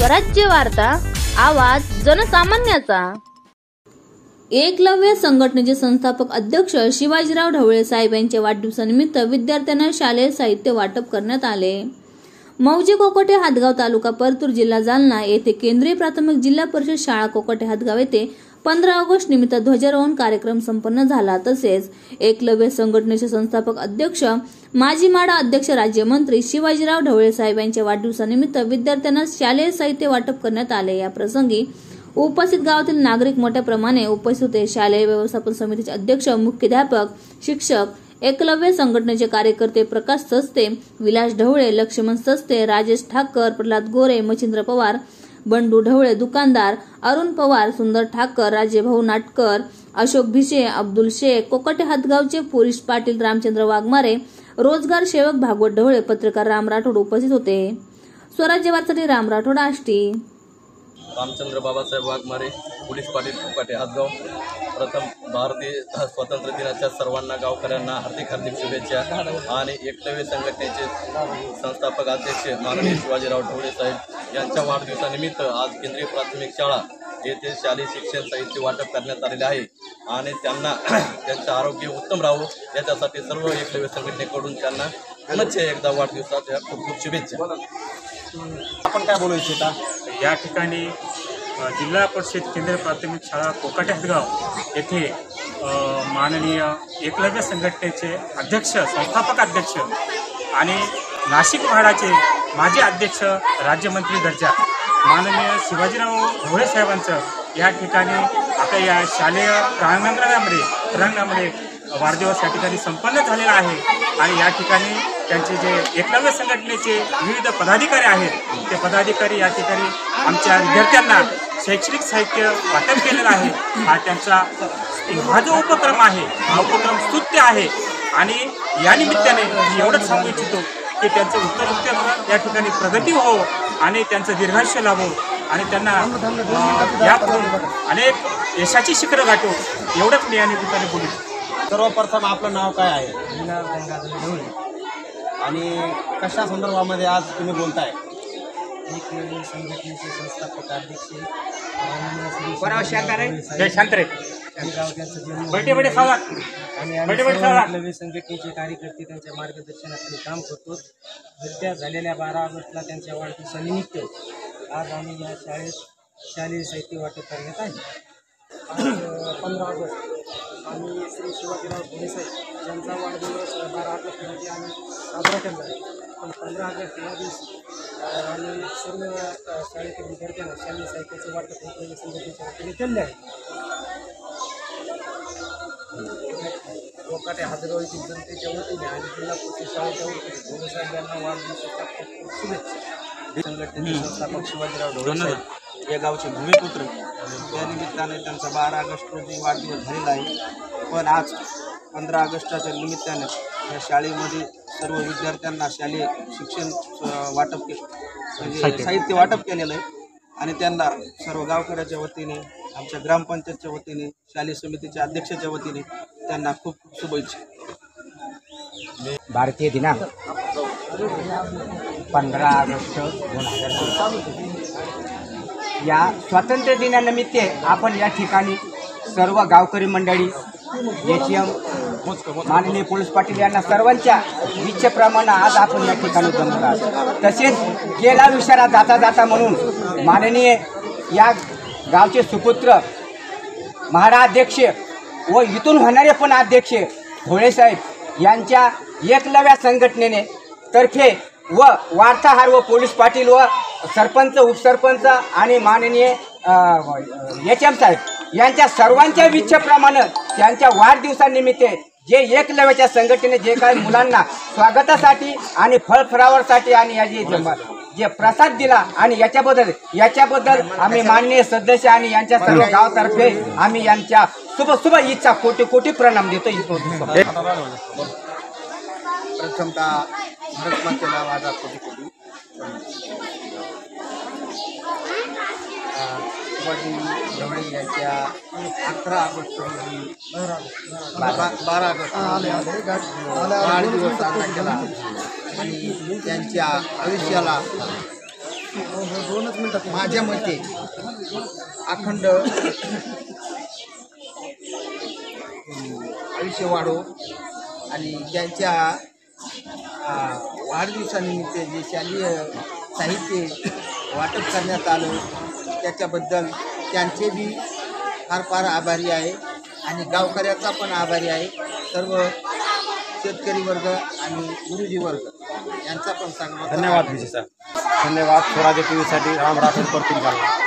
स्वराज्य वार्ता, आवाज जनसामान्याचा। एकलव्य संघटनेचे संस्थापक अध्यक्ष शिवाजीराव ढवळे साहेब यांच्या वाढदिवसानिमित्त विद्यार्थ्यांना शालेय साहित्य वाटप करण्यात आले। मौजे कोकोटे हातगाव तालुका परतूर जिल्हा जालना येथे केंद्रीय प्राथमिक जिल्हा परिषद शाळा कोकोटे हातगाव येथे 15 ऑगस्ट निमित्त ध्वजारोहण कार्यक्रम संपन्न झाला। तसेच एकलव्य संघटनेचे संस्थापक अध्यक्ष माजी माडा अध्यक्ष राज्यमंत्री शिवाजीराव ढवळे साहेब यांच्या वाढदिवसानिमित्त विद्यार्थ्यांना शालेय साहित्य वाटप करण्यात आले। या प्रसंगी उपस्थित गावातील नागरिक मोठ्या प्रमाणे उपस्थित होते। शालेय व्यवस्थापन समितीचे अध्यक्ष, मुख्याध्यापक, शिक्षक, एकलव्य संघटनेचे कार्यकर्ते प्रकाश सस्ते, विलास ढवळे, लक्ष्मण सस्ते, राजेश ठाकर, प्रल्हाद गोरे, मच्छिंद्र पवार, बंडू ढवळे, दुकानदार अरुण पवार, सुंदर ठाकर, राजेभाऊ नाटकर, अशोक भिशे, अब्दुल शेख, कोकोटे हातगावचे पुरुष पाटील, रामचंद्र वाघमारे, रोजगार सेवक भागवत ढवळे, पत्रकार राम राठोड उपस्थित होते। स्वराज्य वार्तासाठी राम राठोड, आष्टी। रामचंद्र बाबासाहेब वाघमारे, पोलीस पाटील, कोकोटे हातगाव। प्रथम भारतीय स्वातंत्र्य दिनाच्या सर्वांना गावकऱ्यांना हार्दिक शुभेच्छा। आणि एकलव्य संघटनेचे संस्थापक अध्यक्ष माननीय शिवाजीराव ढवळे साहेब यांच्या वाढदिवसानिमित्त आज केंद्रीय प्राथमिक शाळा येथे शालेय शिक्षण साहित्य वाटप करण्यात आलेले आहे। आणि त्यांना त्यांचं आरोग्य उत्तम राहावं याच्यासाठी सर्व एकलव्य संघटनेकडून त्यांना पुनश्च एकदा वाढदिवसाच्या खूप खूप शुभेच्छा। आपण काय बोलू इच्छिता? या ठिकाणी जिल्हा परिषद केंद्रीय प्राथमिक शाळा कोकोटे हातगाव येथे माननीय एकलव्य संघटनेचे अध्यक्ष, संस्थापक अध्यक्ष आणि नाशिक म्हाडाचे माजी अध्यक्ष, राज्यमंत्री दर्जा माननीय शिवाजीराव ढवळे साहेबांचं या ठिकाणी आपल्या या शालेय प्रांगणामध्ये वाढदिवस या ठिकाणी संपन्न झालेला आहे। आणि या ठिकाणी त्यांचे जे एकलव्य संघटनेचे विविध पदाधिकारी आहेत ते पदाधिकारी या ठिकाणी आमच्या विद्यार्थ्यांना शैक्षणिक साहित्य वाटप केलेलं आहे। हा जो उपक्रम आहे हा उपक्रम स्तुत्य आहे। आणि या निमित्ताने मी एवढंच सांगू इच्छितो की त्यांचं उत्तरोत्तर या ठिकाणी प्रगती हो आणि त्यांचं दीर्घायुष्य लाभो आणि त्यांना यापुढून अनेक यशाची शिखरं गाठो, एवढंच मी या निमित्ताने बोलू। सर्वप्रथम आपलं नाव काय आहे? ढवळे। आणि कशा संदर्भामध्ये आज तुम्ही बोलताय? एकलव्य संघटनेचे संस्थापक अध्यक्ष एकलव्य संघटनेचे कार्यकर्ते त्यांच्या मार्गदर्शनाखाली काम करतो। नुकत्याच झालेल्या 12 ऑगस्टला त्यांच्या वाढदिवसानिमित्त आज आम्ही या शाळेत शालेय साहित्य वाटप करण्यात आहे। आज 15 ऑगस्ट आम्ही श्री शिवाजीराव ढवळे साहेब यांचा वाढदिवस 12 ऑगस्ट रोजी आम्ही साजरा केला आहे। पण 15 ऑगस्ट या दिवशी आम्ही सर्व शाळेतील विद्यार्थ्यांना शालेय साहित्याचे वाटप एकलव्य संघटनेच्या वतीने केले आहे। कोकोटे हातगाव येथील जनतेच्या वतीने आणि जिल्हा परिषद शाळेच्या वतीने ढवळे साहेब यांना वाढदिवसाच्या खूप खूप शुभेच्छा। संघटनेचे संस्थापक शिवाजीराव ढवळे साहेब या गावचे भूमिपुत्र, त्या निमित्ताने त्यांचा 12 ऑगस्ट रोजी वाढदिवस झालेला आहे। पण आज 15 ऑगस्टच्या निमित्ताने या शाळेमध्ये सर्व विद्यार्थ्यांना शालेय शिक्षण वाटप म्हणजे साहित्य वाटप केलेलं आहे। आणि त्यांना सर्व गावकऱ्याच्या वतीने, आमच्या ग्रामपंचायतच्या वतीने, शालेय समितीच्या अध्यक्षाच्या वतीने त्यांना खूप शुभेच्छा। भारतीय दिनांक 15 ऑगस्ट 2024 या स्वातंत्र्य दिनानिमित्त आपण या ठिकाणी सर्व गावकरी मंडळी, एचएम, माननीय पोलीस पाटील यांना सर्वांच्या इच्छेप्रमाणे आज आपण या ठिकाणी जमलो आहोत। तसेच गेला विचारा जाता जाता म्हणून माननीय या गावचे सुपुत्र, म्हाडा अध्यक्ष व इथून होणारे पण अध्यक्ष ढवळे साहेब यांच्या एकलव्य संघटनेने तर्फे व वार्ताहर व पोलीस पाटील व सरपंच, उपसरपंच आणि माननीय एचएम साहेब यांच्या सर्वांच्या इच्छेप्रमाणे त्यांच्या वाढदिवसानिमित्त जे एकलव्याच्या संघटनेने जे काही मुलांना स्वागतासाठी आणि फळफळावरसाठी आणि याची जे प्रसाद दिला आणि याच्याबद्दल आम्ही माननीय सदस्य आणि यांच्या सर्व गावातर्फे आम्ही यांच्या शुभ इच्छा कोटी कोटी प्रणाम देतो। प्रथमतः भारत मातेला माझा कोटी कोटी शिवाजी ढवळे यांच्या 11 ऑगस्ट रोजी 12 ऑगस्ट वाढदिवस साजरा केला आणि त्यांच्या आयुष्याला माझ्या मते अखंड आयुष्य वाढो आणि त्यांच्या वाढदिवसानिमित्त जे शालेय साहित्य वाटप करण्यात आलं त्याच्याबद्दल त्यांचे बी फार आभारी आहे आणि गावकऱ्याचा पण आभारी आहे. सर्व शेतकरी वर्ग आणि गुरुजी वर्ग यांचा पण सांगण्याचा धन्यवाद विशेष धन्यवाद. स्वराज्य टीव्हीसाठी राम राठोड परतूर जालना.